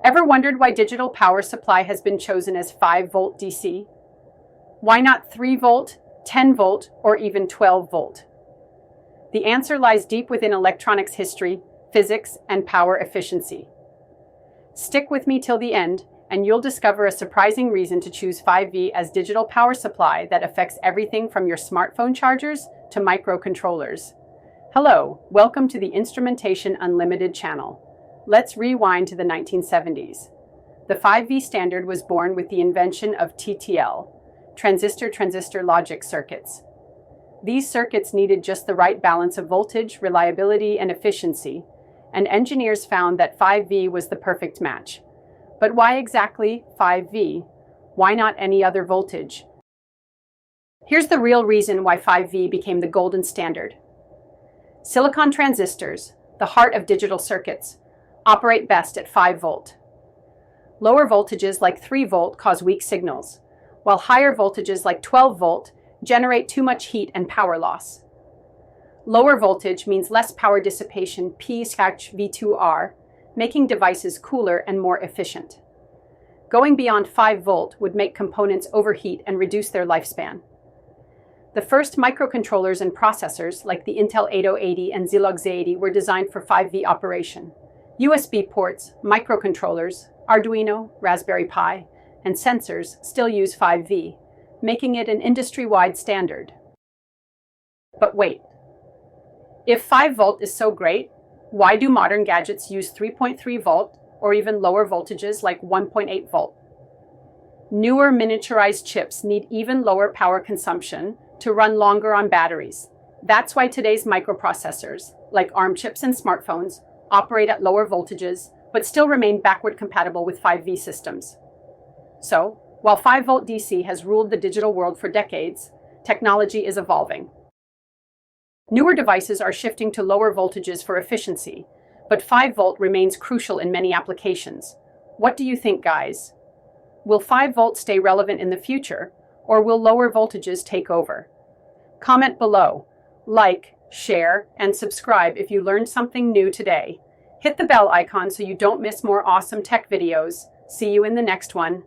Ever wondered why digital power supply has been chosen as 5-volt DC? Why not 3-volt, 10-volt, or even 12-volt? The answer lies deep within electronics history, physics, and power efficiency. Stick with me till the end, and you'll discover a surprising reason to choose 5V as digital power supply that affects everything from your smartphone chargers to microcontrollers. Hello, welcome to the Instrumentation Unlimited channel. Let's rewind to the 1970s. The 5V standard was born with the invention of TTL, Transistor-Transistor Logic circuits. These circuits needed just the right balance of voltage, reliability, and efficiency, and engineers found that 5V was the perfect match. But why exactly 5V? Why not any other voltage? Here's the real reason why 5V became the golden standard. Silicon transistors, the heart of digital circuits, operate best at 5-volt. Lower voltages like 3-volt cause weak signals, while higher voltages like 12-volt generate too much heat and power loss. Lower voltage means less power dissipation P/V2R, making devices cooler and more efficient. Going beyond 5-volt would make components overheat and reduce their lifespan. The first microcontrollers and processors, like the Intel 8080 and Zilog Z80, were designed for 5V operation. USB ports, microcontrollers, Arduino, Raspberry Pi, and sensors still use 5V, making it an industry-wide standard. But wait, if 5-volt is so great, why do modern gadgets use 3.3-volt or even lower voltages like 1.8-volt? Newer miniaturized chips need even lower power consumption to run longer on batteries. That's why today's microprocessors, like ARM chips and smartphones, operate at lower voltages, but still remain backward compatible with 5V systems. So, while 5-volt DC has ruled the digital world for decades, technology is evolving. Newer devices are shifting to lower voltages for efficiency, but 5-volt remains crucial in many applications. What do you think, guys? Will 5-volt stay relevant in the future, or will lower voltages take over? Comment below, like, share, and subscribe if you learned something new today. Hit the bell icon so you don't miss more awesome tech videos. See you in the next one.